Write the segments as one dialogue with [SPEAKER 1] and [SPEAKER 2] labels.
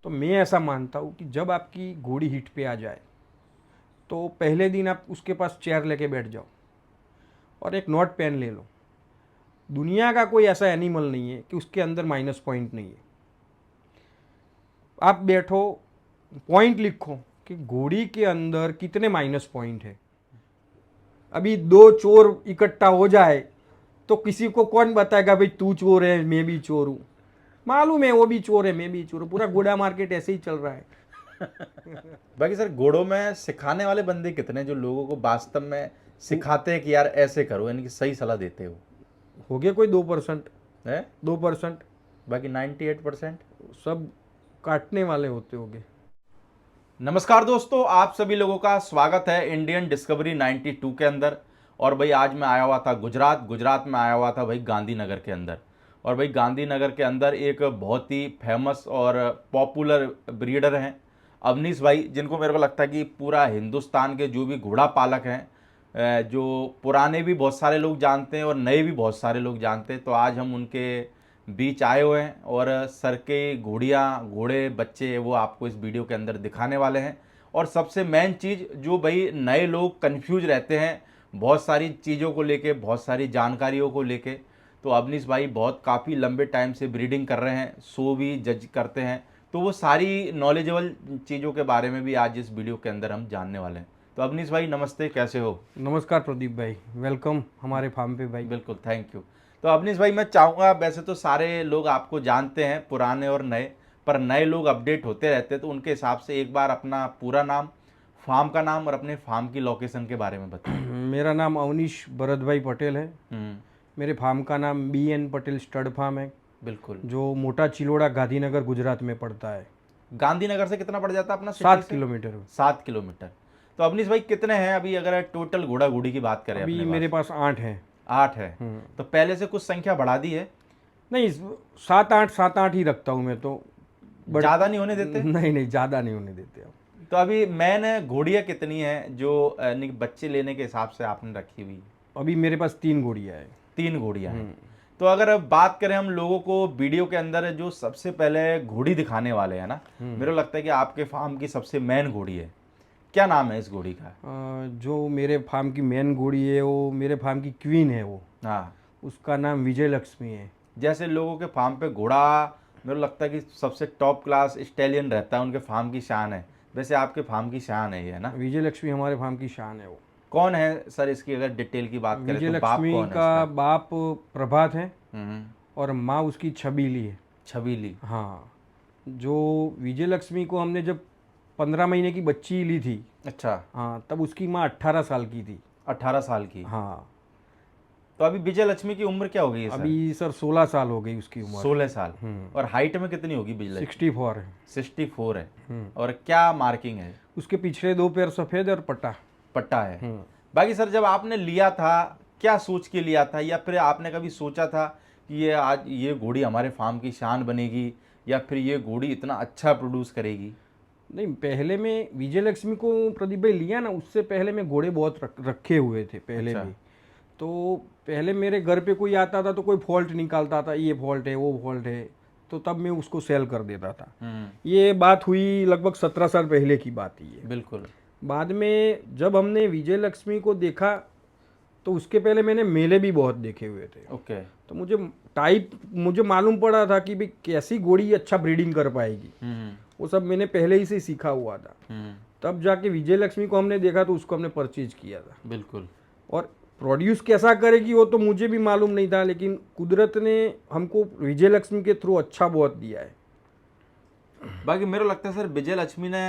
[SPEAKER 1] तो मैं ऐसा मानता हूँ कि जब आपकी घोड़ी हिट पे आ जाए तो पहले दिन आप उसके पास चेयर लेके बैठ जाओ और एक नोट पेन ले लो। दुनिया का कोई ऐसा एनिमल नहीं है कि उसके अंदर माइनस पॉइंट नहीं है। आप बैठो, पॉइंट लिखो कि घोड़ी के अंदर कितने माइनस पॉइंट है। अभी दो चोर इकट्ठा हो जाए तो किसी को कौन बताएगा भाई तू चोर है मैं भी चोर हूँ। मालूम है वो भी चोर है मैं भी चोर हूँ। पूरा घोड़ा मार्केट ऐसे ही चल रहा है।
[SPEAKER 2] बाकी सर घोड़ों में सिखाने वाले बंदे कितने हैं जो लोगों को वास्तव में सिखाते हैं कि यार ऐसे करो, यानी कि सही सलाह देते हो?
[SPEAKER 1] हो गए कोई 2%।
[SPEAKER 2] है
[SPEAKER 1] 2%
[SPEAKER 2] बाकी 98%।
[SPEAKER 1] सब काटने वाले होते होंगे।
[SPEAKER 2] नमस्कार दोस्तों, आप सभी लोगों का स्वागत है इंडियन डिस्कवरी 92 के अंदर। और भाई आज मैं आया हुआ था गुजरात में आया हुआ था भाई गांधीनगर के अंदर। और भाई गांधीनगर के अंदर एक बहुत ही फेमस और पॉपुलर ब्रीडर हैं अवनीश भाई, जिनको मेरे को लगता है कि पूरा हिंदुस्तान के जो भी घोड़ा पालक हैं, जो पुराने भी बहुत सारे लोग जानते हैं और नए भी बहुत सारे लोग जानते हैं। तो आज हम उनके बीच आए हुए हैं और सर के घोड़ियाँ घोड़े बच्चे वो आपको इस वीडियो के अंदर दिखाने वाले हैं। और सबसे मेन चीज़ जो भाई नए लोग कंफ्यूज रहते हैं बहुत सारी चीज़ों को लेके, बहुत सारी जानकारियों को लेके, तो अवनीश भाई बहुत काफ़ी लंबे टाइम से ब्रीडिंग कर रहे हैं, शो भी जज करते हैं। तो वो सारी नॉलेजेबल चीज़ों के बारे में भी आज इस वीडियो के अंदर हम जानने वाले हैं। तो अवनीश भाई नमस्ते, कैसे हो?
[SPEAKER 1] नमस्कार प्रदीप भाई, वेलकम हमारे फार्म पे भाई।
[SPEAKER 2] बिल्कुल, थैंक यू। तो अवनीश भाई मैं चाहूँगा, वैसे तो सारे लोग आपको जानते हैं पुराने और नए, पर नए लोग अपडेट होते रहते हैं, तो उनके हिसाब से एक बार अपना पूरा नाम, फार्म का नाम और अपने फार्म की लोकेशन के बारे में बताएं।
[SPEAKER 1] मेरा नाम अवनीश भरत भाई पटेल है।
[SPEAKER 2] हम्म।
[SPEAKER 1] मेरे फार्म का नाम BN पटेल स्टड फार्म है,
[SPEAKER 2] बिल्कुल।
[SPEAKER 1] जो मोटा चिलोड़ा गांधीनगर गुजरात में पड़ता है।
[SPEAKER 2] गांधीनगर से कितना पड़ जाता है अपना सिटी
[SPEAKER 1] 7
[SPEAKER 2] से?
[SPEAKER 1] Kilometre
[SPEAKER 2] 7 kilometre. तो अवनीश भाई कितने हैं अभी, अगर टोटल घोड़ा घोड़ी की बात करें
[SPEAKER 1] अभी
[SPEAKER 2] अपने
[SPEAKER 1] मेरे
[SPEAKER 2] पास?
[SPEAKER 1] पास 8 हैं।
[SPEAKER 2] 8 है। तो पहले से कुछ संख्या बढ़ा दी है?
[SPEAKER 1] नहीं, 7-8 ही रखता हूँ मैं तो। बट
[SPEAKER 2] ज़्यादा नहीं होने देते?
[SPEAKER 1] नहीं नहीं, ज़्यादा नहीं होने देते अब।
[SPEAKER 2] तो अभी मैंने घोड़ियाँ कितनी हैं जो यानी कि बच्चे लेने के हिसाब से आपने रखी हुई?
[SPEAKER 1] अभी मेरे पास 3 घोड़ियाँ हैं।
[SPEAKER 2] 3 घोड़ियाँ हैं। तो अगर अब बात करें हम लोगों को वीडियो के अंदर जो सबसे पहले घोड़ी दिखाने वाले हैं ना, मेरे को लगता है कि आपके फार्म की सबसे मेन घोड़ी है। क्या नाम है इस घोड़ी का?
[SPEAKER 1] जो मेरे फार्म की मेन घोड़ी है वो मेरे फार्म की क्वीन है वो।
[SPEAKER 2] हाँ।
[SPEAKER 1] उसका नाम विजय लक्ष्मी है।
[SPEAKER 2] जैसे लोगों के फार्म पे घोड़ा मेरे को लगता है कि सबसे टॉप क्लास स्टैलियन रहता है, उनके फार्म की शान है। वैसे आपके फार्म की शान है ये ना?
[SPEAKER 1] विजय लक्ष्मी हमारे फार्म की शान है वो।
[SPEAKER 2] कौन है सर इसकी, अगर डिटेल की बात करें
[SPEAKER 1] विजय
[SPEAKER 2] तो बाप
[SPEAKER 1] लक्ष्मी
[SPEAKER 2] कौन है
[SPEAKER 1] का
[SPEAKER 2] इसका?
[SPEAKER 1] बाप प्रभात है
[SPEAKER 2] हम्म।
[SPEAKER 1] और माँ उसकी छबीली है।
[SPEAKER 2] छबीली।
[SPEAKER 1] हाँ, जो विजय लक्ष्मी को हमने जब 15 महीने की बच्ची ली थी,
[SPEAKER 2] अच्छा।
[SPEAKER 1] हाँ, तब उसकी माँ 18 साल की थी।
[SPEAKER 2] 18 साल की।
[SPEAKER 1] हाँ,
[SPEAKER 2] तो अभी विजय लक्ष्मी की उम्र क्या हो गई है सर?
[SPEAKER 1] अभी सर 16 साल हो गई उसकी उम्र।
[SPEAKER 2] 16 साल। और हाइट में कितनी होगी विजय लक्ष्मी?
[SPEAKER 1] 64 है।
[SPEAKER 2] 64 है। और क्या मार्किंग है?
[SPEAKER 1] उसके पिछले 2 पैर सफ़ेद और पट्टा।
[SPEAKER 2] पट्टा है। बाकी सर जब आपने लिया था क्या सोच के लिया था, या फिर आपने कभी सोचा था कि ये आज ये घोड़ी हमारे फार्म की शान बनेगी, या फिर ये घोड़ी इतना अच्छा प्रोड्यूस करेगी?
[SPEAKER 1] नहीं, पहले मैं विजय लक्ष्मी को प्रदीप भाई लिया ना, उससे पहले मैं घोड़े बहुत रखे हुए थे पहले
[SPEAKER 2] अच्छा।
[SPEAKER 1] भी। तो पहले मेरे घर पे कोई आता था तो कोई फॉल्ट निकालता था, ये फॉल्ट है वो फॉल्ट है, तो तब मैं उसको सेल कर देता था। ये बात हुई लगभग 17 साल पहले की बात ही है।
[SPEAKER 2] बिल्कुल।
[SPEAKER 1] बाद में जब हमने विजय लक्ष्मी को देखा तो उसके पहले मैंने मेले भी बहुत देखे हुए थे।
[SPEAKER 2] ओके।
[SPEAKER 1] तो मुझे मालूम पड़ा था कि भाई कैसी घोड़ी अच्छा ब्रीडिंग कर पाएगी। वो सब मैंने पहले ही से सीखा हुआ था। तब जाके विजय लक्ष्मी को हमने देखा तो उसको हमने परचेज किया था।
[SPEAKER 2] बिल्कुल।
[SPEAKER 1] और प्रोड्यूस कैसा करेगी वो तो मुझे भी मालूम नहीं था, लेकिन कुदरत ने हमको विजय लक्ष्मी के थ्रू अच्छा बहुत दिया है।
[SPEAKER 2] बाकी मेरे को लगता है सर विजय लक्ष्मी ने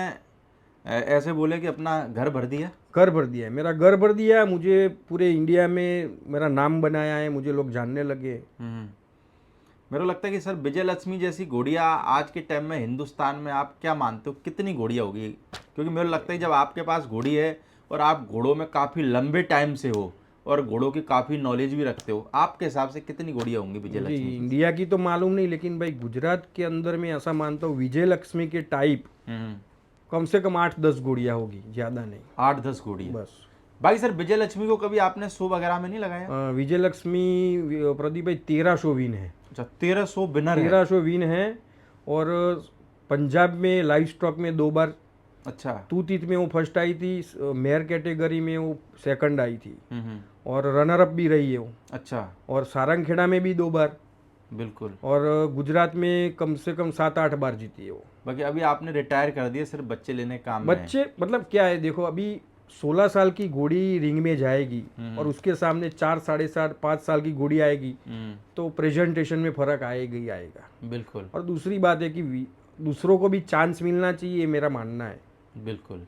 [SPEAKER 2] ऐसे बोले कि अपना घर भर दिया।
[SPEAKER 1] घर भर दिया है, मेरा घर भर दिया है। मुझे पूरे इंडिया में मेरा नाम बनाया है, मुझे लोग जानने लगे।
[SPEAKER 2] मेरे को लगता है कि सर विजय लक्ष्मी जैसी घोड़ियाँ आज के टाइम में हिंदुस्तान में आप क्या मानते हो कितनी घोड़ियाँ होगी? क्योंकि मेरे को लगता है कि जब आपके पास घोड़ी है और आप घोड़ों में काफ़ी लंबे टाइम से हो और घोड़ों की काफ़ी नॉलेज भी रखते हो, आपके हिसाब से कितनी घोड़ियाँ होंगी विजय
[SPEAKER 1] मुझे
[SPEAKER 2] लक्ष्मी?
[SPEAKER 1] इंडिया की तो मालूम नहीं, लेकिन भाई गुजरात के अंदर मैं ऐसा मानता हूँ विजय लक्ष्मी के टाइप कम से कम 8-10 घोड़ियाँ होगी, ज़्यादा नहीं।
[SPEAKER 2] 8-10 घोड़ियाँ
[SPEAKER 1] बस।
[SPEAKER 2] भाई सर विजय लक्ष्मी को कभी आपने शो वगैरह में नहीं लगाया?
[SPEAKER 1] विजय लक्ष्मी प्रदीप भाई 13 शो विन है।
[SPEAKER 2] अच्छा, 1300 विनर है।
[SPEAKER 1] 13 शो विन है। और पंजाब में लाइव स्टॉक में 2 बार,
[SPEAKER 2] अच्छा।
[SPEAKER 1] तूतीत में वो फर्स्ट आई थी, मेयर कैटेगरी में वो सेकंड आई थी,
[SPEAKER 2] हम्म।
[SPEAKER 1] और रनर अप भी रही है वो,
[SPEAKER 2] अच्छा।
[SPEAKER 1] और सारंगखेड़ा में भी 2 बार,
[SPEAKER 2] बिल्कुल।
[SPEAKER 1] और गुजरात में कम से कम 7-8 बार जीती है वो।
[SPEAKER 2] बाकी अभी आपने रिटायर कर दिया, सिर्फ बच्चे लेने काम में है।
[SPEAKER 1] बच्चे मतलब क्या है, देखो अभी 16 साल की घोड़ी रिंग में जाएगी और उसके सामने 4, 4.5, 5 साल की घोड़ी आएगी, तो प्रेजेंटेशन में फर्क आएगा ही आएगा।
[SPEAKER 2] बिल्कुल
[SPEAKER 1] और दूसरी बात है कि दूसरों को भी चांस मिलना चाहिए, ये मेरा मानना है।
[SPEAKER 2] बिल्कुल।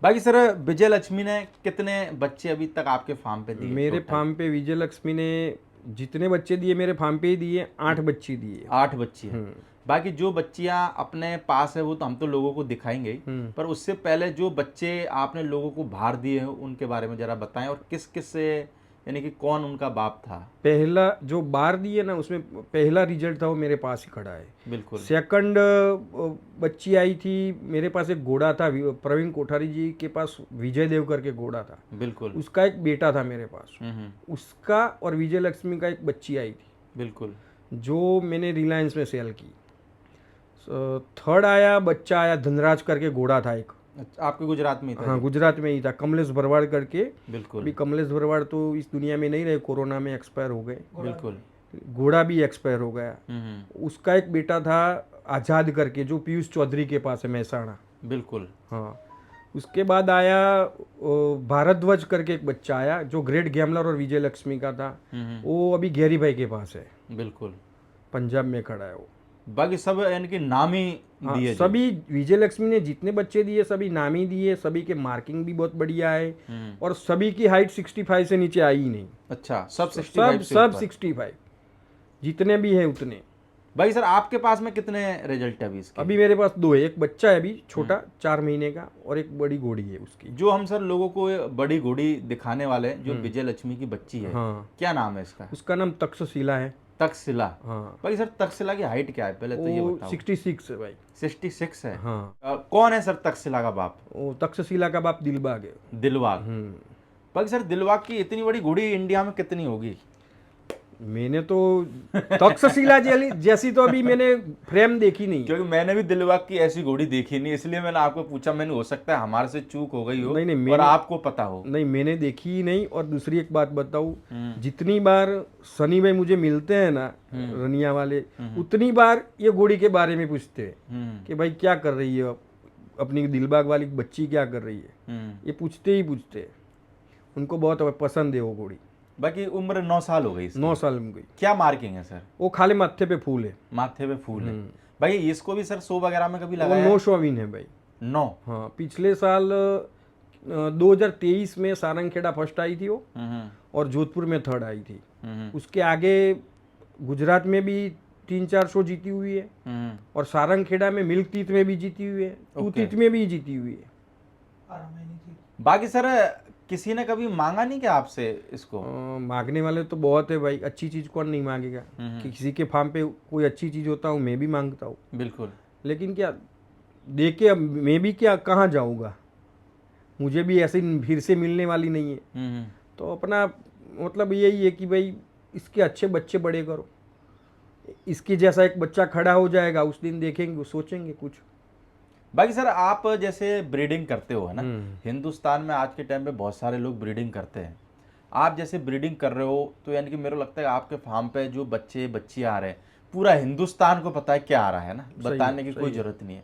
[SPEAKER 2] बाकी सर, विजय लक्ष्मी ने कितने बच्चे अभी तक आपके फार्म पे दिए?
[SPEAKER 1] मेरे
[SPEAKER 2] total?
[SPEAKER 1] फार्म पे विजय लक्ष्मी ने जितने बच्चे दिए मेरे फार्म पे ही दिए, 8 बच्चे दिए।
[SPEAKER 2] 8 बच्ची हैं। बाकी जो बच्चियां अपने पास है वो तो हम तो लोगों को दिखाएंगे ही, पर उससे पहले जो बच्चे आपने लोगों को बाहर दिए हैं उनके बारे में जरा बताएं, और किस किस से, यानी कि कौन उनका बाप था?
[SPEAKER 1] पहला जो बार दिए ना, उसमें पहला रिजल्ट था वो मेरे पास ही खड़ा है।
[SPEAKER 2] बिल्कुल।
[SPEAKER 1] सेकंड बच्ची आई थी मेरे पास, एक घोड़ा था प्रवीण कोठारी जी के पास, विजय देव करके घोड़ा था।
[SPEAKER 2] बिल्कुल।
[SPEAKER 1] उसका एक बेटा था मेरे पास, उसका और विजय लक्ष्मी का एक बच्ची आई थी।
[SPEAKER 2] बिल्कुल।
[SPEAKER 1] जो मैंने रिलायंस में सेल की। थर्ड आया, बच्चा आया धनराज करके घोड़ा था एक।
[SPEAKER 2] अच्छा, आपके गुजरात में ही था?
[SPEAKER 1] हाँ, गुजरात में ही था, कमलेश भरवाड़ करके।
[SPEAKER 2] बिल्कुल।
[SPEAKER 1] अभी कमलेश भरवाड़ तो इस दुनिया में नहीं रहे, कोरोना में एक्सपायर हो गए।
[SPEAKER 2] बिल्कुल।
[SPEAKER 1] घोड़ा भी एक्सपायर हो गया। उसका एक बेटा था आजाद करके, जो पीयूष चौधरी के पास है, महसाणा।
[SPEAKER 2] बिल्कुल।
[SPEAKER 1] हाँ, उसके बाद आया भारद्वाज करके एक बच्चा आया, जो ग्रेट गैमलर और विजय लक्ष्मी का था। वो अभी गैरी भाई के पास है।
[SPEAKER 2] बिल्कुल।
[SPEAKER 1] पंजाब में खड़ा है वो।
[SPEAKER 2] बाकी सब यानी कि नाम ही
[SPEAKER 1] हाँ,
[SPEAKER 2] दिए
[SPEAKER 1] सभी विजय लक्ष्मी ने जितने बच्चे दिए सभी नामी दिए, सभी के मार्किंग भी बहुत बढ़िया है, और सभी की हाइट 65 से नीचे आई ही नहीं।
[SPEAKER 2] अच्छा, सब 65 से
[SPEAKER 1] सब
[SPEAKER 2] ऊपर?
[SPEAKER 1] 65 जितने भी हैं उतने।
[SPEAKER 2] भाई सर, आपके पास में कितने रिजल्ट है अभी इसके?
[SPEAKER 1] अभी मेरे पास 2 है, एक बच्चा है अभी छोटा 4 महीने का, और एक बड़ी घोड़ी है उसकी।
[SPEAKER 2] जो हम सर लोगों को बड़ी घोड़ी दिखाने वाले हैं, जो विजय लक्ष्मी की बच्ची है,
[SPEAKER 1] हाँ,
[SPEAKER 2] क्या नाम है इसका?
[SPEAKER 1] उसका नाम तक्षशिला है।
[SPEAKER 2] तक्षशिला।
[SPEAKER 1] हाँ,
[SPEAKER 2] भाई सर, तक्षशिला की हाइट क्या है पहले तो ये
[SPEAKER 1] वो
[SPEAKER 2] बताओ?
[SPEAKER 1] 66 है भाई।
[SPEAKER 2] 66 है?
[SPEAKER 1] हाँ।
[SPEAKER 2] कौन है सर तक्षशिला का बाप?
[SPEAKER 1] वो तक्षशिला का बाप दिलबाग है।
[SPEAKER 2] दिलबाग। भाई सर, दिलबाग की इतनी बड़ी घोड़ी इंडिया में कितनी होगी?
[SPEAKER 1] मैंने तो तक्षशिला जैसी तो अभी मैंने फ्रेम देखी नहीं।
[SPEAKER 2] क्योंकि मैंने भी दिलबाग की ऐसी घोड़ी देखी नहीं, इसलिए मैंने आपको पूछा। मैंने, हो सकता है हमारे से चूक हो गई हो,
[SPEAKER 1] नहीं,
[SPEAKER 2] और आपको पता हो।
[SPEAKER 1] नहीं, मैंने देखी ही नहीं। और दूसरी एक बात बताऊं, जितनी बार सनी भाई मुझे मिलते हैं ना, रनिया वाले, उतनी बार ये घोड़ी के बारे में पूछते हैं कि भाई क्या कर रही है अपनी दिलबाग वाली बच्ची, क्या कर रही है। ये पूछते ही पूछते हैं, उनको बहुत पसंद है वो घोड़ी।
[SPEAKER 2] बाकी उम्र 9 साल हो गई इसकी।
[SPEAKER 1] 9 साल में गई।
[SPEAKER 2] क्या मार्किंग है सर?
[SPEAKER 1] वो खाली माथे पे फूल है।
[SPEAKER 2] माथे पे फूल है। भाई इसको भी सर शो वगैरह में कभी
[SPEAKER 1] वो
[SPEAKER 2] लगाया?
[SPEAKER 1] 9 शौवीन है भाई।
[SPEAKER 2] 9?
[SPEAKER 1] हाँ, पिछले साल 2023 में सारंगखेड़ा फर्स्ट आई थी वो, और जोधपुर में थर्ड आई थी। उसके आगे गुजरात में भी 3-4 शो जीती हुई है, और सारंगखेड़ा में मिल्क तीत में भी जीती हुई है, तूतीत में भी जीती हुई है।
[SPEAKER 2] बाकी सर, किसी ने कभी मांगा नहीं क्या आपसे इसको?
[SPEAKER 1] मांगने वाले तो बहुत है भाई, अच्छी चीज कौन नहीं मांगेगा। कि किसी के फार्म पे कोई अच्छी चीज होता हूँ मैं भी मांगता हूँ।
[SPEAKER 2] बिल्कुल।
[SPEAKER 1] लेकिन क्या देके अब मैं भी क्या कहाँ जाऊँगा, मुझे भी ऐसे भीड़ से मिलने वाली नहीं है। तो अपना मतलब यही है कि भाई इसके अच्छे बच्चे बड़े करो, इसके जैसा एक बच्चा खड़ा हो जाएगा उस दिन देखेंगे, सोचेंगे कुछ।
[SPEAKER 2] बाकी सर, आप जैसे ब्रीडिंग करते हो है ना, हिंदुस्तान में आज के टाइम पे बहुत सारे लोग ब्रीडिंग करते हैं। आप जैसे ब्रीडिंग कर रहे हो, तो यानी कि मेरे को लगता है आपके फार्म पे जो बच्चे बच्ची आ रहे हैं, पूरा हिंदुस्तान को पता है क्या आ रहा है ना, बताने की कोई जरूरत नहीं है।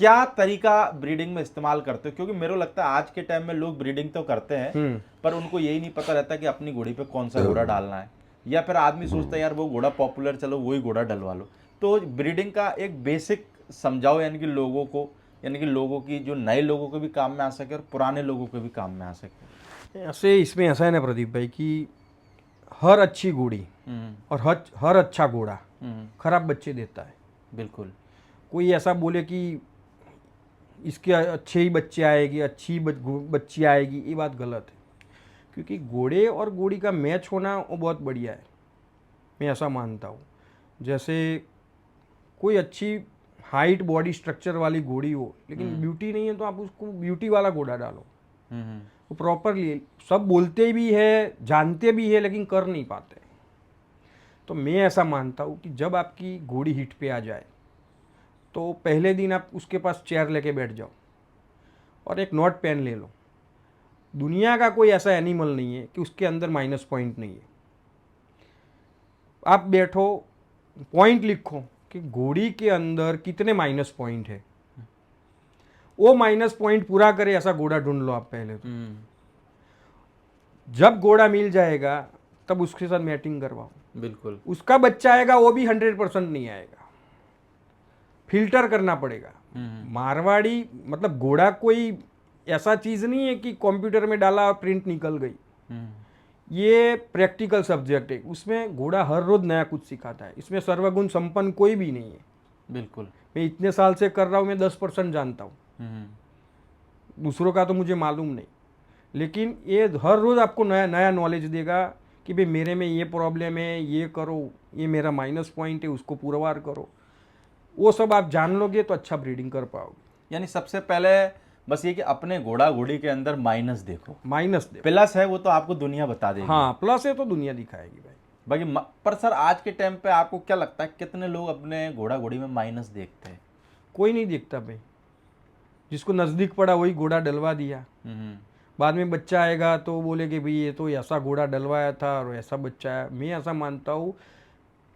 [SPEAKER 2] क्या तरीका ब्रीडिंग में इस्तेमाल करते हो? क्योंकि मेरे को लगता है आज के टाइम में लोग ब्रीडिंग तो करते हैं, पर उनको यही नहीं पता रहता कि अपनी घोड़ी पे कौन सा घोड़ा डालना है, या फिर आदमी सोचता है यार वो घोड़ा पॉपुलर, चलो वही घोड़ा डलवा लो। तो ब्रीडिंग का एक बेसिक समझाओ, यानी कि लोगों को, यानी कि लोगों की, जो नए लोगों को भी काम में आ सके और पुराने लोगों को भी काम में आ सके।
[SPEAKER 1] ऐसे इसमें ऐसा है ना प्रदीप भाई कि हर अच्छी घोड़ी और हर अच्छा घोड़ा खराब बच्चे देता है।
[SPEAKER 2] बिल्कुल।
[SPEAKER 1] कोई ऐसा बोले कि इसके अच्छे ही बच्चे आएगी, अच्छी बच्ची आएगी, ये बात गलत है। क्योंकि घोड़े और घोड़ी का मैच होना वो बहुत बढ़िया है, मैं ऐसा मानता हूँ। जैसे कोई अच्छी हाइट बॉडी स्ट्रक्चर वाली घोड़ी हो, लेकिन ब्यूटी नहीं है, तो आप उसको ब्यूटी वाला घोड़ा डालो। वो प्रॉपरली सब बोलते भी है, जानते भी है, लेकिन कर नहीं पाते। तो मैं ऐसा मानता हूँ कि जब आपकी घोड़ी हिट पे आ जाए तो पहले दिन आप उसके पास चेयर लेके बैठ जाओ और एक नोट पेन ले लो। दुनिया का कोई ऐसा एनिमल नहीं है कि उसके अंदर माइनस पॉइंट नहीं है। आप बैठो, पॉइंट लिखो कि घोड़ी के अंदर कितने माइनस पॉइंट है। वो माइनस पॉइंट पूरा करे ऐसा घोड़ा ढूंढ लो आप पहले तो। जब घोड़ा मिल जाएगा तब उसके साथ मैटिंग करवाओ।
[SPEAKER 2] बिल्कुल।
[SPEAKER 1] उसका बच्चा आएगा वो भी 100% नहीं आएगा, फिल्टर करना पड़ेगा। मारवाड़ी मतलब घोड़ा कोई ऐसा चीज नहीं है कि कंप्यूटर में डाला और प्रिंट निकल गई। ये प्रैक्टिकल सब्जेक्ट है, उसमें घोड़ा हर रोज नया कुछ सिखाता है। इसमें सर्वगुण संपन्न कोई भी नहीं है।
[SPEAKER 2] बिल्कुल।
[SPEAKER 1] मैं इतने साल से कर रहा हूँ, मैं 10% जानता हूँ, दूसरों का तो मुझे मालूम नहीं। लेकिन ये हर रोज आपको नया नया नॉलेज देगा कि भाई मेरे में ये प्रॉब्लम है, ये करो, ये मेरा माइनस पॉइंट है, उसको पुरवार करो। वो सब आप जान लोगे तो अच्छा ब्रीडिंग कर पाओगे।
[SPEAKER 2] यानी सबसे पहले बस ये कि अपने घोड़ा घोड़ी के अंदर माइनस देखो,
[SPEAKER 1] माइनस दे,
[SPEAKER 2] प्लस है वो तो आपको दुनिया बता देगी।
[SPEAKER 1] हाँ, प्लस है तो दुनिया दिखाएगी भाई।
[SPEAKER 2] बाकी पर सर आज के टाइम पे आपको क्या लगता है कितने लोग अपने घोड़ा घोड़ी में माइनस देखते हैं?
[SPEAKER 1] कोई नहीं देखता भाई। जिसको नज़दीक पड़ा वही घोड़ा डलवा दिया। बाद में बच्चा आएगा तो बोले कि भाई ये तो ऐसा घोड़ा डलवाया था और ऐसा बच्चा है। मैं ऐसा मानता हूँ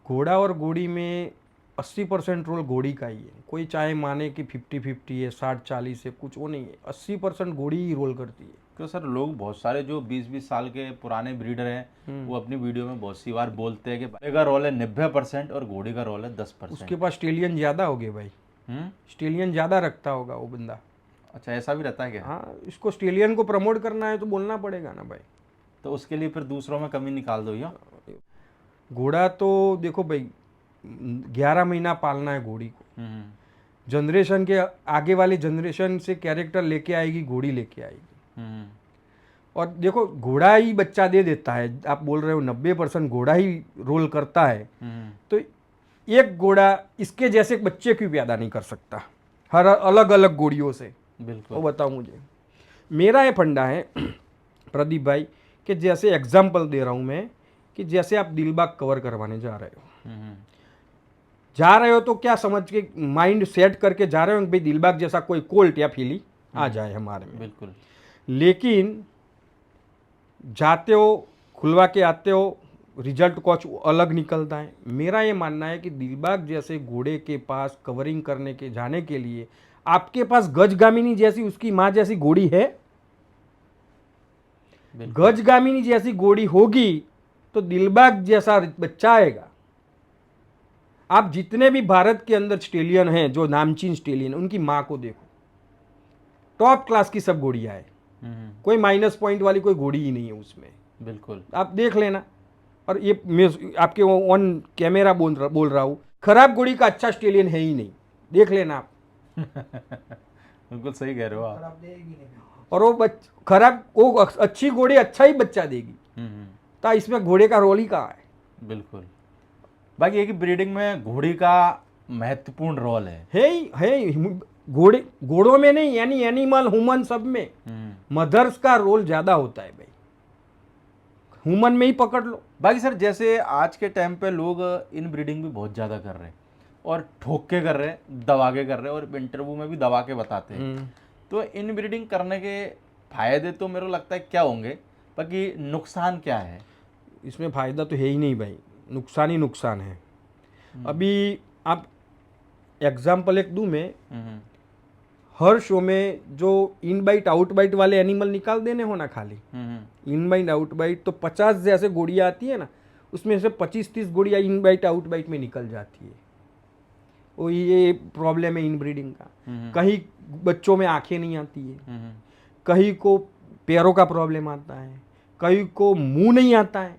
[SPEAKER 1] घोड़ा और घोड़ी में 80% रोल घोड़ी का ही है। कोई चाहे माने कि 50-50 है, 60-40 है, कुछ वो नहीं है। 80% घोड़ी ही रोल करती है।
[SPEAKER 2] तो सर लोग बहुत सारे जो 20-20 साल के पुराने ब्रीडर हैं वो अपनी वीडियो में बहुत सी बार बोलते हैं कि बैल का रोल है 90% और घोड़ी का रोल है 10%।
[SPEAKER 1] उसके पास स्टेलियन ज़्यादा हो गए भाई। स्टेलियन ज़्यादा रखता होगा वो बंदा।
[SPEAKER 2] अच्छा, ऐसा भी रहता है क्या?
[SPEAKER 1] हाँ, इसको स्टेलियन को प्रमोट करना है तो बोलना पड़ेगा ना भाई।
[SPEAKER 2] तो उसके लिए फिर दूसरों में कमी निकाल दो। या
[SPEAKER 1] घोड़ा तो देखो भाई 11 महीना पालना है घोड़ी को। जनरेशन के आगे वाली जनरेशन से कैरेक्टर लेके आएगी, घोड़ी लेके आएगी। और देखो घोड़ा ही बच्चा दे देता है। आप बोल रहे हो 90% घोड़ा ही रोल करता है, तो एक घोड़ा इसके जैसे बच्चे क्यों पैदा नहीं कर सकता हर अलग अलग घोड़ियों से?
[SPEAKER 2] बिल्कुल।
[SPEAKER 1] वो बताओ मुझे। मेरा ये फंडा है प्रदीप भाई कि जैसे एग्जाम्पल दे रहा हूँ मैं कि जैसे आप दिलबाग कवर करवाने जा रहे हो तो क्या समझ के माइंड सेट करके जा रहे हो भाई दिलबाग जैसा कोई कोल्ट या फिली आ जाए हमारे में।
[SPEAKER 2] बिल्कुल।
[SPEAKER 1] लेकिन जाते हो, खुलवा के आते हो, रिजल्ट कुछ अलग निकलता है। मेरा ये मानना है कि दिलबाग जैसे घोड़े के पास कवरिंग करने के जाने के लिए आपके पास गजगामिनी जैसी उसकी माँ जैसी घोड़ी है। गजगामिनी जैसी घोड़ी होगी तो दिलबाग जैसा बच्चा आएगा। आप जितने भी भारत के अंदर स्टेलियन हैं जो नामचीन स्टेलियन, उनकी माँ को देखो, टॉप क्लास की सब घोड़ियां है। कोई माइनस पॉइंट वाली कोई घोड़ी ही नहीं है उसमें।
[SPEAKER 2] बिल्कुल।
[SPEAKER 1] आप देख लेना। और ये मैं आपके ऑन कैमरा बोल रहा हूँ, खराब घोड़ी का अच्छा स्टेलियन है ही नहीं, देख लेना आप।
[SPEAKER 2] बिल्कुल सही कह रहे हो आप।
[SPEAKER 1] और वो अच्छी घोड़ी अच्छा ही बच्चा देगी। तो इसमें घोड़े का रोल ही कहाँ है?
[SPEAKER 2] बिल्कुल। बाकी एक ब्रीडिंग में घोड़ी का महत्वपूर्ण रोल
[SPEAKER 1] है घोड़ों में नहीं, यानी एनिमल ह्यूमन सब में मदर्स का रोल ज्यादा होता है भाई। ह्यूमन में ही पकड़ लो।
[SPEAKER 2] बाकी सर जैसे आज के टाइम पे लोग इन ब्रीडिंग भी बहुत ज़्यादा कर रहे हैं और ठोक के कर रहे हैं, दबा के कर रहे हैं और इंटरव्यू में भी दबा के बताते हैं। तो इन ब्रीडिंग करने के फायदे तो मेरे को लगता है क्या होंगे, बाकी नुकसान क्या है?
[SPEAKER 1] इसमें फायदा तो है ही नहीं भाई, नुकसान ही नुकसान है। अभी आप एग्जाम्पल एक दूं मैं, हर शो में जो इन बाइट आउट बाइट वाले एनिमल निकाल देने हो ना, खाली इन बाइट आउट बाइट, तो 50 जैसे गोड़ियाँ आती है ना, उसमें से 25-30 गोड़ियाँ इन बाइट आउट बाइट में निकल जाती है। वो ये प्रॉब्लम है इन ब्रीडिंग का। कहीं बच्चों में आंखें नहीं आती है, कहीं को पैरों का प्रॉब्लम आता है, कहीं को मुंह नहीं आता है।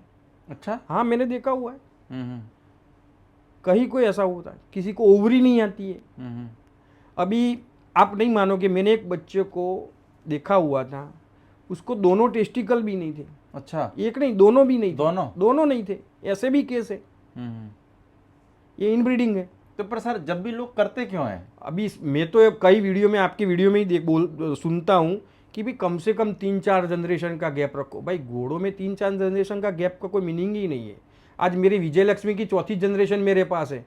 [SPEAKER 2] अच्छा,
[SPEAKER 1] हाँ मैंने देखा हुआ है। कहीं को ऐसा होता है, किसी को ओवरी नहीं आती है। अभी आप नहीं मानोगे, मैंने एक बच्चे को देखा हुआ था, उसको दोनों टेस्टिकल भी नहीं थे।
[SPEAKER 2] अच्छा,
[SPEAKER 1] एक नहीं, दोनों भी नहीं थे।
[SPEAKER 2] दोनों
[SPEAKER 1] नहीं थे, ऐसे भी केस है। ये इनब्रीडिंग है।
[SPEAKER 2] तो पर सर जब भी लोग करते क्यों हैं?
[SPEAKER 1] अभी मैं तो कई वीडियो में, आपकी वीडियो में ही सुनता हूँ कि भी कम से कम 3-4 जनरेशन का गैप रखो। भाई घोड़ों में 3-4 जनरेशन का गैप का कोई मीनिंग ही नहीं है। आज मेरी विजय लक्ष्मी की 4थी जनरेशन मेरे पास है,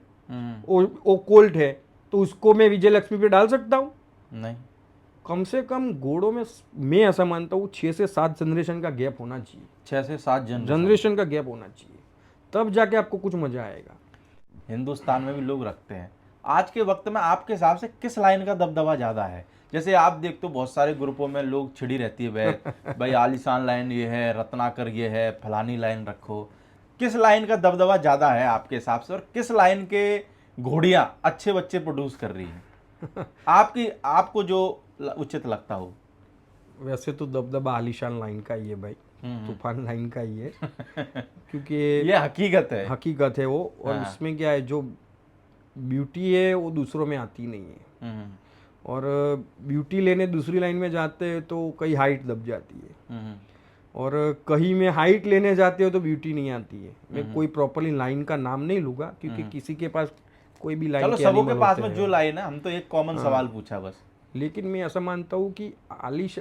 [SPEAKER 1] वो कोल्ट है, तो उसको मैं विजय लक्ष्मी पे डाल सकता हूँ?
[SPEAKER 2] नहीं।
[SPEAKER 1] कम से कम घोड़ों में मैं ऐसा मानता हूँ 6 से 7 जनरेशन का गैप होना चाहिए।
[SPEAKER 2] 6 से 7
[SPEAKER 1] जनरेशन का गैप होना चाहिए, तब जाके आपको कुछ मजा आएगा।
[SPEAKER 2] हिंदुस्तान में भी लोग रखते हैं। आज के वक्त में आपके हिसाब से किस लाइन का दबदबा ज़्यादा है? जैसे आप देखते हो बहुत सारे ग्रुपों में लोग छिड़ी रहती है भाई आलीशान लाइन ये है, रत्नाकर ये है, फलानी लाइन रखो। किस लाइन का दबदबा ज़्यादा है आपके हिसाब से, और किस लाइन के घोड़ियाँ अच्छे बच्चे प्रोड्यूस कर रही हैं आपको जो उचित लगता हो?
[SPEAKER 1] वैसे तो दबदबा आलीशान लाइन का ही है भाई, तूफान लाइन का ही है क्योंकि
[SPEAKER 2] ये हकीकत है।
[SPEAKER 1] हकीकत है वो। और
[SPEAKER 2] हाँ।
[SPEAKER 1] उसमें क्या है, जो ब्यूटी है वो दूसरों में आती नहीं है, और ब्यूटी लेने दूसरी लाइन में जाते हैं तो कहीं हाइट दब जाती है, और कहीं में हाइट लेने जाते हो तो ब्यूटी नहीं आती है। मैं कोई प्रॉपरली लाइन का नाम नहीं लूंगा क्योंकि किसी के पास कोई भी लाइन
[SPEAKER 2] चलो
[SPEAKER 1] के
[SPEAKER 2] सबों
[SPEAKER 1] एनिमल
[SPEAKER 2] के पास
[SPEAKER 1] होते
[SPEAKER 2] में
[SPEAKER 1] हैं।
[SPEAKER 2] जो लाइन है, हम तो एक कॉमन सवाल पूछा बस।
[SPEAKER 1] लेकिन मैं ऐसा मानता हूँ कि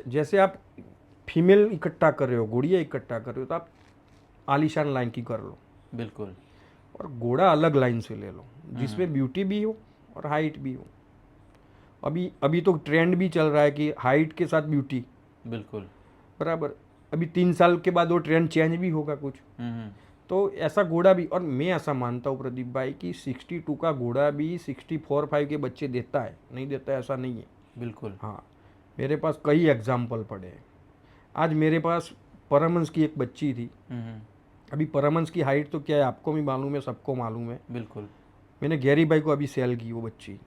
[SPEAKER 1] जैसे आप फीमेल इकट्ठा कर रहे हो, घोड़िया इकट्ठा कर रहे हो, तो आप आलीशान लाइन की कर लो,
[SPEAKER 2] बिल्कुल।
[SPEAKER 1] और घोड़ा अलग लाइन से ले लो जिसमें ब्यूटी भी हो और हाइट भी हो। अभी अभी तो ट्रेंड भी चल रहा है कि हाइट के साथ ब्यूटी,
[SPEAKER 2] बिल्कुल।
[SPEAKER 1] बराबर। अभी 3 साल के बाद वो ट्रेंड चेंज भी होगा कुछ। तो ऐसा घोड़ा भी, और मैं ऐसा मानता हूँ प्रदीप भाई कि 62 का घोड़ा भी 64-5 के बच्चे देता है, नहीं देता है ऐसा नहीं है।
[SPEAKER 2] बिल्कुल।
[SPEAKER 1] हाँ, मेरे पास कई एग्जाम्पल पड़े हैं। आज मेरे पास परमहंस की एक बच्ची थी। अभी परमहंस की हाइट तो क्या है आपको भी मालूम है, सबको मालूम है।
[SPEAKER 2] बिल्कुल।
[SPEAKER 1] मैंने गैरी भाई को अभी सेल की वो बच्ची,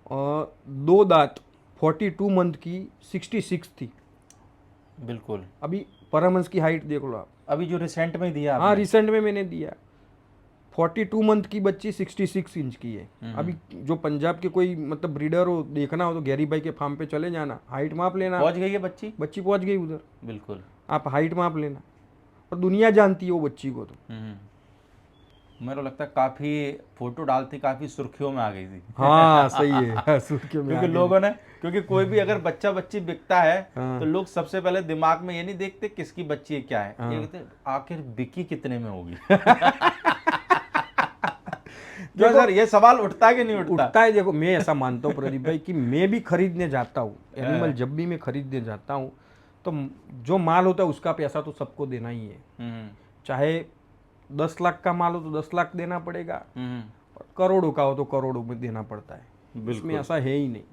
[SPEAKER 1] और 2 दांत 42 मंथ की 66 थी।
[SPEAKER 2] बिल्कुल।
[SPEAKER 1] अभी परमहंस की हाइट देख लो आप।
[SPEAKER 2] अभी जो रिसेंट में दिया
[SPEAKER 1] हाँ,
[SPEAKER 2] आपने।
[SPEAKER 1] रिसेंट में मैंने दिया। 42 मंथ की बच्ची 66 इंच की है। अभी जो पंजाब के कोई मतलब ब्रीडर हो, देखना हो तो गैरी भाई के फार्म पे चले जाना, हाइट माप लेना।
[SPEAKER 2] पहुंच गई है बच्ची।
[SPEAKER 1] बच्ची पहुंच गई उधर,
[SPEAKER 2] बिल्कुल।
[SPEAKER 1] आप हाइट माप लेना, और दुनिया जानती है वो बच्ची को। तो
[SPEAKER 2] मेरे को लगता है काफी फोटो डालती, काफी सुर्खियों में आ गई थी।
[SPEAKER 1] हाँ सही है, सुर्खियों में आ
[SPEAKER 2] क्योंकि
[SPEAKER 1] गई।
[SPEAKER 2] लोगों ने, क्योंकि कोई भी अगर बच्चा बच्ची बिकता है
[SPEAKER 1] हाँ।
[SPEAKER 2] तो लोग सबसे पहले दिमाग में ये नहीं देखते किसकी बच्ची है क्या है,
[SPEAKER 1] हाँ।
[SPEAKER 2] ये कहते आखिर बिकी कितने में होगी। क्यों
[SPEAKER 1] देखो,
[SPEAKER 2] सर, ये सवाल उठता है कि नहीं उठता?
[SPEAKER 1] उठता है। देखो, मैं ऐसा मानता हूँ प्रदीप भाई कि मैं भी खरीदने जाता हूँ एनिमल, जब भी मैं खरीदने जाता हूँ तो जो माल होता है उसका पैसा तो सबको देना ही है। चाहे 10 लाख का माल हो तो 10 लाख देना पड़ेगा, और करोड़ों का हो तो करोड़ों में देना पड़ता है। इसमें ऐसा है ही नहीं।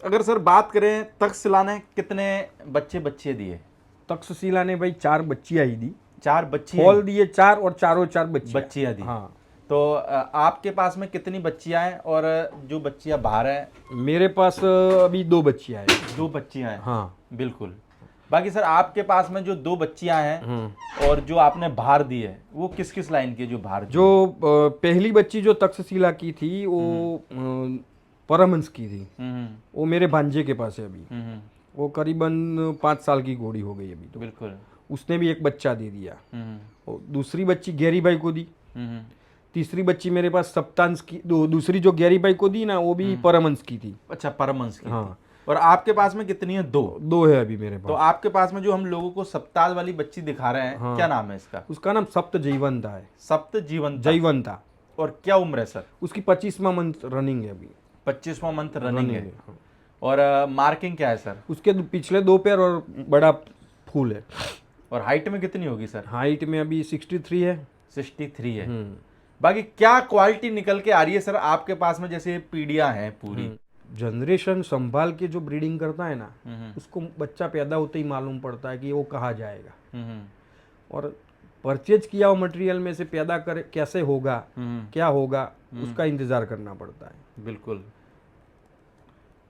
[SPEAKER 2] अगर सर बात करें, तक्षशिला ने कितने बच्चे दिए?
[SPEAKER 1] तक्षशिला ने भाई 4 बच्चियां ही दी,
[SPEAKER 2] 4 बच्ची
[SPEAKER 1] फॉल दिए 4, और चारों 4
[SPEAKER 2] बच्चियां दी।
[SPEAKER 1] हाँ।
[SPEAKER 2] तो आपके पास में कितनी बच्चियां हैं, और जो बच्चियां बाहर हैं?
[SPEAKER 1] मेरे पास अभी 2 बच्चियां हैं।
[SPEAKER 2] 2 बच्चियां हैं।
[SPEAKER 1] हाँ,
[SPEAKER 2] बिल्कुल। बाकी सर आपके पास में जो 2 बच्चियां हैं और जो आपने बाहर दी है, वो किस किस लाइन की है जो बाहर?
[SPEAKER 1] जो पहली बच्ची जो तक्षशिला की थी वो परमहंस की थी। वो मेरे भांजे के पास है अभी। वो करीबन 5 साल की घोड़ी हो गई अभी तो।
[SPEAKER 2] बिल्कुल।
[SPEAKER 1] उसने भी एक बच्चा दे दिया। और दूसरी बच्ची गैरी भाई को दी। तीसरी बच्ची मेरे पास सप्तांश की, दूसरी जो गैरी भाई को दी ना, वो भी परमहंस की थी।
[SPEAKER 2] अच्छा, परमहंस की।
[SPEAKER 1] हाँ।
[SPEAKER 2] और आपके पास में कितनी है? 2
[SPEAKER 1] है अभी मेरे
[SPEAKER 2] तो
[SPEAKER 1] पास।
[SPEAKER 2] आपके पास में जो हम लोगों को सप्ताल वाली बच्ची दिखा रहे हैं, क्या नाम है इसका?
[SPEAKER 1] उसका नाम सप्त जयवंता है।
[SPEAKER 2] सप्त जीवन
[SPEAKER 1] जयवंता।
[SPEAKER 2] और क्या उम्र है सर?
[SPEAKER 1] उसकी 25वां मंथ रनिंग है अभी।
[SPEAKER 2] 25वां मंथ रनिंग है।
[SPEAKER 1] हाँ।
[SPEAKER 2] और मार्किंग क्या है सर?
[SPEAKER 1] उसके पिछले 2 पैर और बड़ा फूल है।
[SPEAKER 2] और हाइट में कितनी होगी सर?
[SPEAKER 1] हाइट में अभी 63 है।
[SPEAKER 2] 63 है। बाकी क्या क्वालिटी निकल के आ रही है सर आपके पास में? जैसे पीढ़ियां हैं पूरी,
[SPEAKER 1] जनरेशन संभाल के जो ब्रीडिंग करता है ना, उसको बच्चा पैदा होते ही मालूम पड़ता है कि वो कहाँ जाएगा। और परचेज किया हुआ मटेरियल में से पैदा करे कैसे होगा, क्या होगा, उसका इंतजार करना पड़ता है।
[SPEAKER 2] बिल्कुल।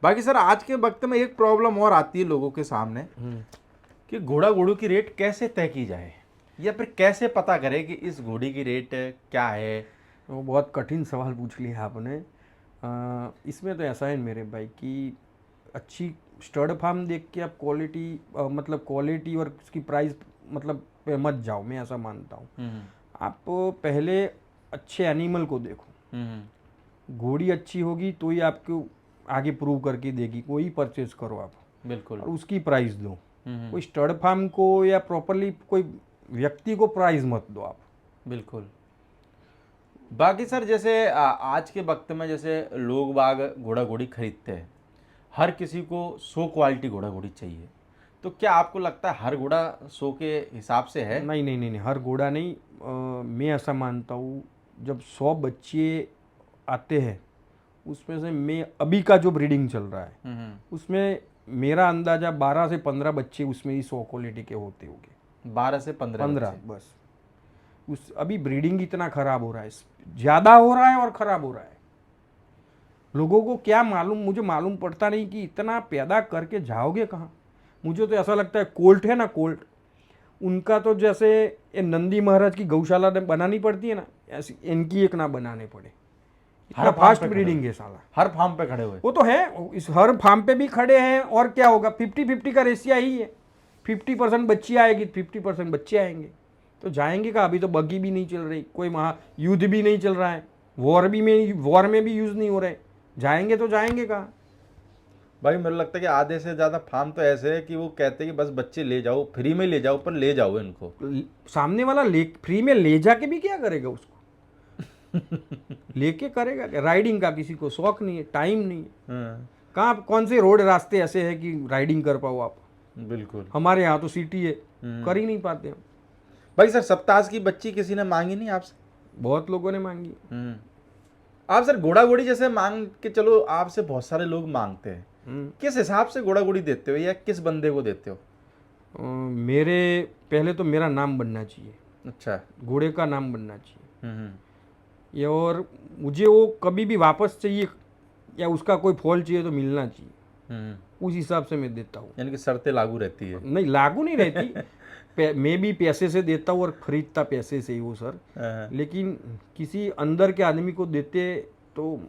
[SPEAKER 2] बाकी सर आज के वक्त में एक प्रॉब्लम और आती है लोगों के सामने कि घोड़ा घोड़ों की रेट कैसे तय की जाए, या फिर कैसे पता करें कि इस घोड़ी की रेट क्या है?
[SPEAKER 1] वो बहुत कठिन सवाल पूछ लिया आपने। इसमें तो ऐसा है मेरे भाई कि अच्छी स्टड फार्म देख के आप क्वालिटी, मतलब क्वालिटी और उसकी प्राइस मतलब पे मत जाओ, मैं ऐसा मानता हूँ। आप पहले अच्छे एनिमल को देखो। घोड़ी अच्छी होगी तो ही आपको आगे प्रूव करके देगी, कोई परचेज करो आप।
[SPEAKER 2] बिल्कुल।
[SPEAKER 1] और उसकी प्राइस दो। कोई स्टड फार्म को या प्रॉपरली कोई व्यक्ति को प्राइस मत दो आप।
[SPEAKER 2] बिल्कुल। बाकी सर जैसे आज के वक्त में जैसे लोग बाग घोड़ा घोड़ी खरीदते हैं, हर किसी को 100 क्वालिटी घोड़ा घोड़ी चाहिए, तो क्या आपको लगता है हर घोड़ा 100 के हिसाब से है?
[SPEAKER 1] नहीं नहीं नहीं नहीं, हर घोड़ा नहीं। मैं ऐसा मानता हूँ, जब 100 बच्चे आते हैं उसमें से मैं अभी का जो ब्रीडिंग चल रहा है उसमें मेरा अंदाजा 12 से 15 बच्चे उसमें ही 100 क्वालिटी के होते होंगे।
[SPEAKER 2] 12 से 15
[SPEAKER 1] 15
[SPEAKER 2] बच्चे।
[SPEAKER 1] बस। उस अभी ब्रीडिंग इतना खराब हो रहा है, ज़्यादा हो रहा है और ख़राब हो रहा है। लोगों को क्या मालूम, मुझे मालूम पड़ता नहीं कि इतना पैदा करके जाओगे कहाँ। मुझे तो ऐसा लगता है कोल्ट है ना, कोल्ट, उनका तो जैसे ये नंदी महाराज की गौशाला बनानी पड़ती है ना, ऐसी इनकी एक ना बनाने पड़े। इतना
[SPEAKER 2] हर फार्म
[SPEAKER 1] फास्ट
[SPEAKER 2] पे खड़े
[SPEAKER 1] ब्रीडिंग
[SPEAKER 2] हुए।
[SPEAKER 1] है साला।
[SPEAKER 2] हर फार्म पे खड़े हुए।
[SPEAKER 1] वो तो है, इस हर फार्म पे भी खड़े हैं, और क्या होगा, 50-50 का रेशिया ही है। 50% बच्ची आएगी, 50% बच्चे आएंगे, तो जाएंगे कहाँ। अभी तो बग्गी भी नहीं चल रही, कोई युद्ध भी नहीं चल रहा है, वॉर में भी यूज़ नहीं हो रहे, जाएंगे तो जाएंगे कहाँ।
[SPEAKER 2] भाई मुझे लगता है कि आधे से ज़्यादा फार्म तो ऐसे है कि वो कहते हैं कि बस बच्चे ले जाओ, फ्री में ले जाओ, पर ले जाओ इनको।
[SPEAKER 1] सामने वाला फ्री में ले जाके भी क्या करेगा उसको। लेके करेगा क्या। राइडिंग का किसी को शौक नहीं है, टाइम नहीं है। कहाँ, कौन से रोड रास्ते ऐसे हैं कि राइडिंग कर पाओ आप।
[SPEAKER 2] बिल्कुल।
[SPEAKER 1] हमारे यहाँ तो सिटी है, कर ही नहीं पाते हम।
[SPEAKER 2] भाई सर सप्ताह की बच्ची किसी ने मांगी नहीं आपसे?
[SPEAKER 1] बहुत लोगों ने मांगी।
[SPEAKER 2] आप सर घोड़ा घोड़ी जैसे मांग के चलो, आपसे बहुत सारे लोग मांगते हैं, किस हिसाब से घोड़ा घोड़ी देते हो या किस बंदे को देते हो?
[SPEAKER 1] मेरे पहले तो मेरा नाम बनना चाहिए,
[SPEAKER 2] अच्छा।
[SPEAKER 1] घोड़े का नाम बनना चाहिए ये, और मुझे वो कभी भी वापस चाहिए या उसका कोई फॉल चाहिए तो मिलना चाहिए, उस हिसाब से मैं देता हूँ।
[SPEAKER 2] यानी कि शर्तें लागू रहती है?
[SPEAKER 1] नहीं, लागू नहीं रहती। मैं भी पैसे से देता हूँ और खरीदता पैसे से ही वो सर। लेकिन किसी अंदर के आदमी को देते तो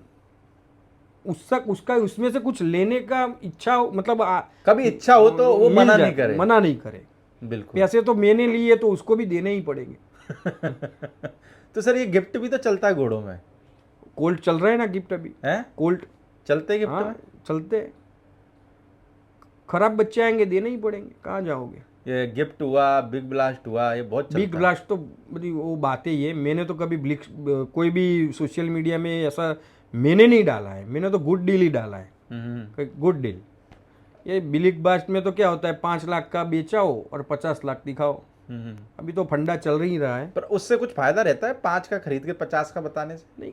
[SPEAKER 1] उसका उसमें से कुछ लेने का इच्छा, मतलब
[SPEAKER 2] कभी इच्छा हो तो वो
[SPEAKER 1] मिल
[SPEAKER 2] मना
[SPEAKER 1] जाए,
[SPEAKER 2] नहीं करे।
[SPEAKER 1] मना नहीं करे।
[SPEAKER 2] बिल्कुल।
[SPEAKER 1] पैसे तो मैंने लिए तो उसको भी देने ही पड़ेंगे।
[SPEAKER 2] तो सर ये गिफ्ट भी तो चलता है घोड़ों में?
[SPEAKER 1] कोल्ट चल रहा है ना गिफ्ट अभी।
[SPEAKER 2] हैं?
[SPEAKER 1] कोल्ट
[SPEAKER 2] चलते हैं गिफ्ट
[SPEAKER 1] हाँ
[SPEAKER 2] में?
[SPEAKER 1] चलते हैं। खराब बच्चे आएंगे, देने ही पड़ेंगे, कहाँ जाओगे।
[SPEAKER 2] ये गिफ्ट हुआ, बिग ब्लास्ट हुआ, ये बहुत चलता
[SPEAKER 1] बिग ब्लास्ट तो बड़ी वो बातें ही है। मैंने तो कभी कोई भी सोशल मीडिया में ऐसा मैंने नहीं डाला है। मैंने तो गुड डील ही डाला है, गुड डील। ये बिग ब्लास्ट में तो क्या होता है, 5 लाख का बेचाओ और 50 लाख दिखाओ। अभी तो फंडा चल ही रहा है।
[SPEAKER 2] पर उससे कुछ फायदा रहता है 5 का खरीद के 50 का बताने से?
[SPEAKER 1] नहीं,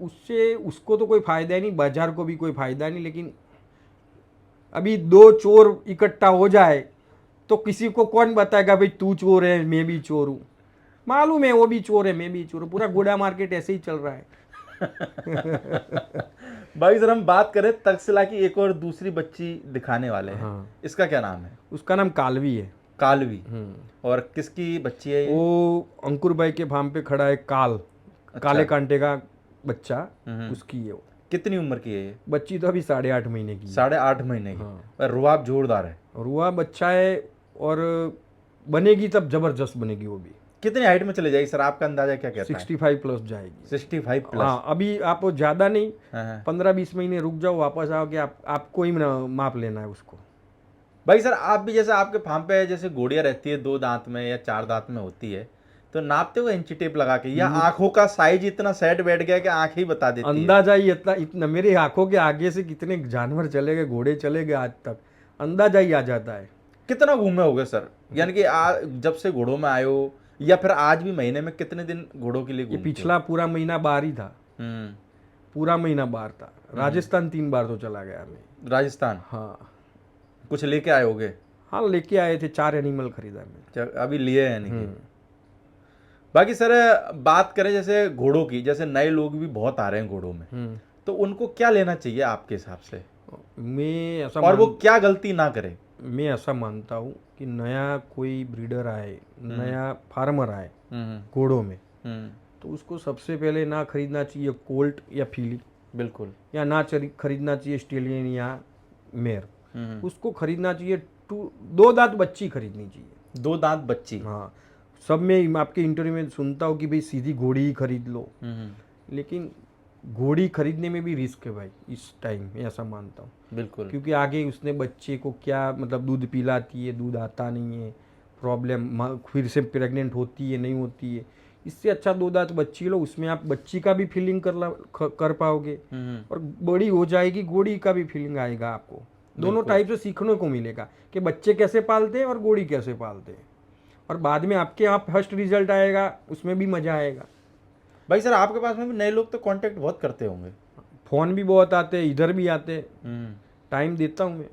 [SPEAKER 1] उससे उसको तो कोई फायदा ही नहीं, बाजार को भी कोई फायदा नहीं। लेकिन अभी 2 चोर इकट्ठा हो जाए तो किसी को कौन बताएगा भाई तू चोर है मैं भी चोर हूँ। मालूम है वो भी चोर है मैं भी चोर हूँ। पूरा गोड़ा मार्केट ऐसे ही चल रहा है।
[SPEAKER 2] भाई सर हम बात करें तक्षशिला की एक और दूसरी बच्ची दिखाने वाले हैं।
[SPEAKER 1] हाँ।
[SPEAKER 2] इसका क्या नाम है?
[SPEAKER 1] उसका नाम कालवी है।
[SPEAKER 2] कालवी। और किसकी बच्ची है ये?
[SPEAKER 1] वो अंकुर भाई के फार्म पे खड़ा है काल, काले कांटे का बच्चा, उसकी है वो।
[SPEAKER 2] कितनी उम्र की है ये
[SPEAKER 1] बच्ची? तो अभी 8.5 महीने की है।
[SPEAKER 2] 8.5 महीने की। और रुआब जोरदार है।
[SPEAKER 1] रुआ बच्चा है और बनेगी तब जबरदस्त बनेगी वो भी।
[SPEAKER 2] कितनी हाइट में चले जाएगी सर, आपका अंदाजा क्या कहता है?
[SPEAKER 1] 65 प्लस जाएगी।
[SPEAKER 2] 65 प्लस?
[SPEAKER 1] हाँ, अभी आप ज़्यादा नहीं, 15-20 महीने रुक जाओ, वापस आओ कि आपको ही माप लेना है उसको।
[SPEAKER 2] भाई सर आप भी जैसे आपके फार्म पे जैसे घोड़ियाँ रहती है 2 दांत में या 4 दांत में होती है, तो नापते हो इंची टेप लगा के, या आंखों का साइज इतना सेट बैठ गया कि आंखें ही बता देती है?
[SPEAKER 1] अंदाजा ही इतना मेरी आंखों के आगे से कितने जानवर चले गए, घोड़े चले गए आज तक, अंदाजा ही आ जाता है।
[SPEAKER 2] कितना घूमे होगे सर? यानी कि जब से घोड़ों में आए हो या फिर आज भी महीने में कितने दिन घोड़ों के लिए
[SPEAKER 1] ये
[SPEAKER 2] घूमते हो?
[SPEAKER 1] पिछला पूरा महीना बाहर ही था। पूरा महीना बाहर था। राजस्थान 3 बार तो चला गया मैं।
[SPEAKER 2] राजस्थान?
[SPEAKER 1] हाँ।
[SPEAKER 2] कुछ लेके आए होगे?
[SPEAKER 1] हाँ, लेके आए थे, 4 एनिमल खरीदा मैंने।
[SPEAKER 2] अभी लिए हैं नहीं? बाकी सर बात करें जैसे घोड़ों की, जैसे नए लोग भी बहुत आ रहे हैं घोड़ों में, तो उनको क्या लेना चाहिए आपके हिसाब से?
[SPEAKER 1] मैं ऐसा
[SPEAKER 2] और वो क्या गलती ना करे?
[SPEAKER 1] मैं ऐसा मानता हूँ कि नया कोई ब्रीडर आए, नया फार्मर आए घोड़ों में, तो उसको सबसे पहले ना खरीदना चाहिए कोल्ट या फीली।
[SPEAKER 2] बिल्कुल।
[SPEAKER 1] या ना खरीदना चाहिए स्टेलियन या मेयर। उसको खरीदना चाहिए 2 दांत बच्ची खरीदनी चाहिए।
[SPEAKER 2] 2 दांत बच्ची?
[SPEAKER 1] हाँ। सब में आपके इंटरव्यू में सुनता हूँ कि भाई सीधी घोड़ी ही खरीद लो, लेकिन घोड़ी खरीदने में भी रिस्क है भाई इस टाइम में, ऐसा मानता हूँ।
[SPEAKER 2] बिल्कुल।
[SPEAKER 1] क्योंकि आगे उसने बच्चे को क्या, मतलब दूध पिलाती है, दूध आता नहीं है, प्रॉब्लम, फिर से प्रेग्नेंट होती है नहीं होती है, इससे अच्छा 2 दांत बच्ची लो, उसमें आप बच्ची का भी फीलिंग कर पाओगे और बड़ी हो जाएगी घोड़ी का भी फीलिंग आएगा आपको। दोनों टाइप से सीखने को मिलेगा कि बच्चे कैसे पालते हैं और घोड़ी कैसे पालते हैं, और बाद में आपके यहाँ फर्स्ट रिजल्ट आएगा, उसमें भी मजा आएगा।
[SPEAKER 2] भाई सर आपके पास में भी नए लोग तो कांटेक्ट बहुत करते होंगे।
[SPEAKER 1] फोन भी बहुत आते हैं, इधर भी आते हैं, टाइम देता हूँ मैं।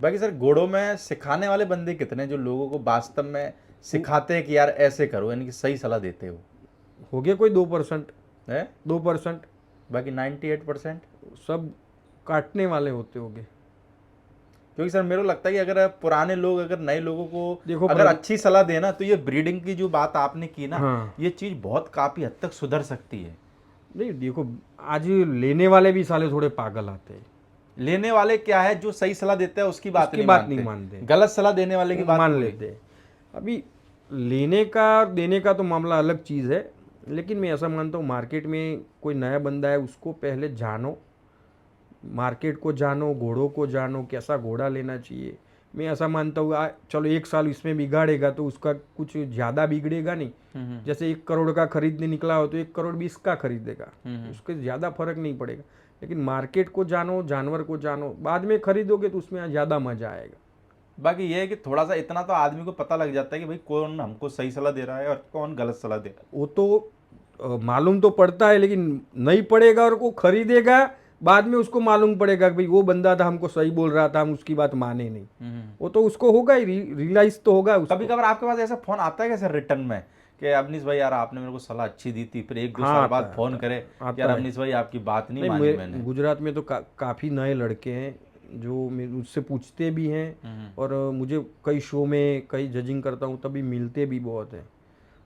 [SPEAKER 2] बाकी सर घोड़ों में सिखाने वाले बंदे कितने जो लोगों को वास्तव में सिखाते हैं कि यार ऐसे करो, यानी कि सही सलाह देते हो
[SPEAKER 1] गए कोई 2%
[SPEAKER 2] है?
[SPEAKER 1] 2%,
[SPEAKER 2] बाकी 98%
[SPEAKER 1] सब काटने वाले होते होंगे।
[SPEAKER 2] क्योंकि सर मेरे को लगता है कि अगर पुराने लोग अगर नए लोगों
[SPEAKER 1] देखो
[SPEAKER 2] को अगर अच्छी सलाह देना तो ये ब्रीडिंग की जो बात आपने की ना,
[SPEAKER 1] हाँ।
[SPEAKER 2] ये चीज बहुत काफी हद तक सुधर सकती है।
[SPEAKER 1] नहीं देखो, आज लेने वाले भी साले थोड़े पागल आते हैं।
[SPEAKER 2] लेने वाले क्या है, जो सही सलाह देते हैं उसकी बात
[SPEAKER 1] उसकी
[SPEAKER 2] नहीं मानते, गलत सलाह देने वाले की बात
[SPEAKER 1] मान
[SPEAKER 2] पूरी।
[SPEAKER 1] लेते हैं। अभी लेने का और देने का तो मामला अलग चीज़ है, लेकिन मैं ऐसा मानता हूँ मार्केट में कोई नया बंदा है उसको पहले जानो, मार्केट को जानो, घोड़ों को जानो, कैसा घोड़ा लेना चाहिए। मैं ऐसा मानता हूँ चलो 1 साल इसमें बिगाड़ेगा तो उसका कुछ ज़्यादा बिगड़ेगा नहीं। जैसे 1 करोड़ का खरीदने निकला हो तो 1 करोड़ 20 का खरीदेगा, उसके ज़्यादा फर्क नहीं पड़ेगा। लेकिन मार्केट को जानो, जानवर को जानो, बाद में खरीदोगे तो उसमें ज़्यादा मजा आएगा।
[SPEAKER 2] बाकी ये है कि थोड़ा सा इतना तो आदमी को पता लग जाता है कि भाई कौन हमको सही सलाह दे रहा है और कौन गलत सलाह दे रहा है।
[SPEAKER 1] वो तो मालूम तो पड़ता है, लेकिन नहीं पड़ेगा और वो खरीदेगा, बाद में उसको मालूम पड़ेगा कि भाई वो बंदा था हमको सही बोल रहा था, हम उसकी बात माने नहीं। वो तो उसको होगा ही, रियलाइज तो होगा उसको।
[SPEAKER 2] कभी कभार आपके पास ऐसा फोन आता है क्या सर रिटर्न में कि अवनीश भाई यार आपने मेरे को सलाह अच्छी दी थी, फिर 1-2 साल बाद फोन करे यार अवनीश भाई आपकी बात नहीं मानी मैंने?
[SPEAKER 1] गुजरात में तो काफ़ी नए लड़के हैं जो मुझसे पूछते भी हैं, और मुझे कई शो में कई जजिंग करता हूँ तभी मिलते भी बहुत हैं,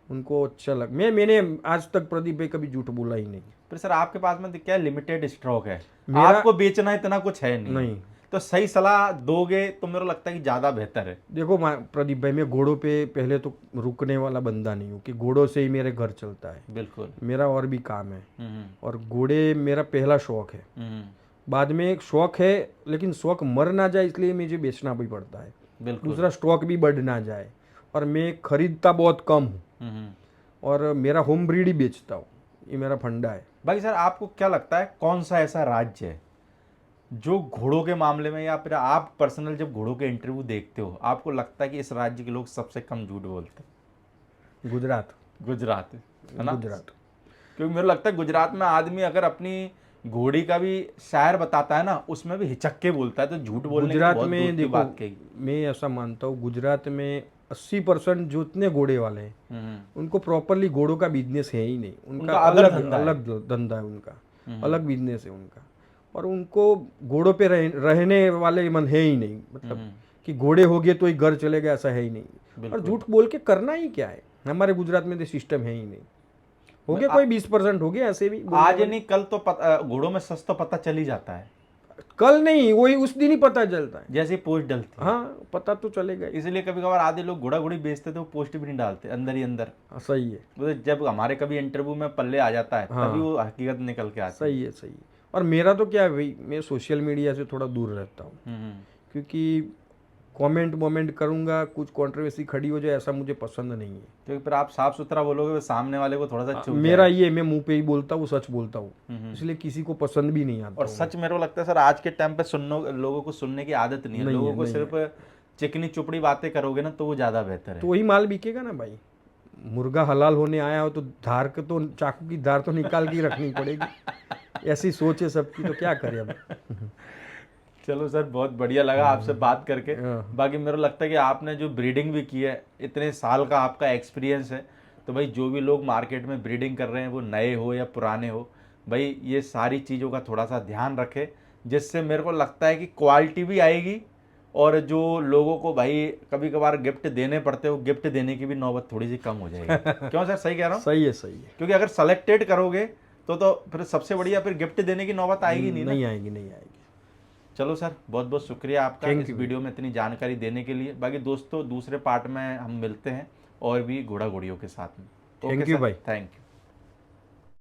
[SPEAKER 1] उनको अच्छा लग। मैंने आज तक प्रदीप भाई कभी झूठ बोला ही नहीं।
[SPEAKER 2] फिर सर आपके पास में तो क्या लिमिटेड स्टॉक है, आपको बेचना इतना कुछ है नहीं, तो सही सलाह दोगे तो मेरे को लगता है कि ज़्यादा बेहतर है।
[SPEAKER 1] देखो प्रदीप भाई, मैं घोड़ों पे पहले तो रुकने वाला बंदा नहीं हूँ कि घोड़ों से ही मेरे घर चलता है।
[SPEAKER 2] बिल्कुल,
[SPEAKER 1] मेरा और भी काम है, और घोड़े मेरा पहला शौक है। बाद में एक शौक है, लेकिन शौक मर ना जाए इसलिए मुझे बेचना भी पड़ता है।
[SPEAKER 2] बिल्कुल।
[SPEAKER 1] दूसरा स्टॉक भी बढ़ ना जाए, और मैं खरीदता बहुत कम हूँ, और मेरा होम ब्रीड ही बेचता हूँ, ये मेरा फंडा है।
[SPEAKER 2] भाई सर आपको क्या लगता है कौन सा ऐसा राज्य है जो घोड़ों के मामले में, या फिर आप पर्सनल जब घोड़ों के इंटरव्यू देखते हो आपको लगता है कि इस राज्य के लोग सबसे कम झूठ बोलते हैं?
[SPEAKER 1] गुजरात
[SPEAKER 2] है ना?
[SPEAKER 1] गुजरात,
[SPEAKER 2] क्योंकि मेरे लगता है गुजरात में आदमी अगर अपनी घोड़ी का भी शायर बताता है ना, उसमें भी हिचक के बोलता है, तो झूठ बोलने की बहुत दूर की बात कही।
[SPEAKER 1] मैं ऐसा मानता हूँ गुजरात में 80% जो इतने घोड़े वाले हैं उनको प्रॉपरली घोड़ों का बिजनेस है ही नहीं, उनका अलग धंधा है, उनका अलग बिजनेस है उनका, और उनको घोड़ों पे रहने वाले मन है ही नहीं, मतलब कि घोड़े हो गए तो ही घर चलेगा, ऐसा है ही नहीं। और झूठ बोल के करना ही क्या है, हमारे गुजरात में तो सिस्टम है ही नहीं। हो गया कोई 20% हो गया ऐसे भी,
[SPEAKER 2] आज नहीं कल तो घोड़ों में सच तो पता चल ही जाता है।
[SPEAKER 1] कल नहीं, वही उस दिन ही पता चलता है,
[SPEAKER 2] जैसे पोस्ट डलती है।
[SPEAKER 1] हाँ पता तो चलेगा।
[SPEAKER 2] इसलिए कभी कभार आधे लोग घोड़ा घोड़ी बेचते थे वो पोस्ट भी नहीं डालते, अंदर ही अंदर।
[SPEAKER 1] सही है,
[SPEAKER 2] तो जब हमारे कभी इंटरव्यू में पल्ले आ जाता है तभी वो हकीकत निकल के आती है।
[SPEAKER 1] सही है, सही है। और मेरा तो क्या है भाई, मैं सोशल मीडिया से थोड़ा दूर रहता हूँ, क्योंकि कमेंट करूंगा कुछ कंट्रोवर्सी खड़ी हो जाए, ऐसा मुझे पसंद नहीं है।
[SPEAKER 2] तो फिर आप साफ सुथरा बोलोगे वो सामने वाले को थोड़ा सा चुभ
[SPEAKER 1] मेरा ये, मैं मुंह पे ही बोलता हूँ, सच बोलता हूँ, इसलिए किसी को पसंद भी नहीं आता।
[SPEAKER 2] और सच मेरे को लगता है सर आज के टाइम पे लोगों को सुनने की आदत नहीं है, लोगों को सिर्फ चिकनी चुपड़ी बातें करोगे ना तो वो ज्यादा बेहतर है।
[SPEAKER 1] तो वही माल बिकेगा ना भाई, मुर्गा हलाल होने आया हो तो धार के तो चाकू की धार तो निकाल के रखनी पड़ेगी, ऐसी सोच है सबकी, तो क्या करें अब।
[SPEAKER 2] चलो सर बहुत बढ़िया लगा आपसे बात करके। बाकी मेरे को लगता है कि आपने जो ब्रीडिंग भी की है, इतने साल का आपका एक्सपीरियंस है, तो भाई जो भी लोग मार्केट में ब्रीडिंग कर रहे हैं वो नए हो या पुराने हो, भाई ये सारी चीज़ों का थोड़ा सा ध्यान रखें, जिससे मेरे को लगता है कि क्वालिटी भी आएगी, और जो लोगों को भाई कभी कभार गिफ्ट देने पड़ते हो, गिफ्ट देने की भी नौबत थोड़ी सी कम हो जाएगी। क्यों सर, सही कह रहा हूँ?
[SPEAKER 1] सही है, सही है।
[SPEAKER 2] क्योंकि अगर सेलेक्टेड करोगे तो फिर सबसे बढ़िया फिर गिफ्ट देने की नौबत आएगी
[SPEAKER 1] नहीं आएगी।
[SPEAKER 2] चलो सर बहुत बहुत शुक्रिया आपका इस वीडियो में इतनी जानकारी देने के लिए। बाकी दोस्तों दूसरे पार्ट में हम मिलते हैं और भी घोड़ा घोड़ियों के साथ में।
[SPEAKER 1] थैंक यू भाई,
[SPEAKER 2] थैंक यू।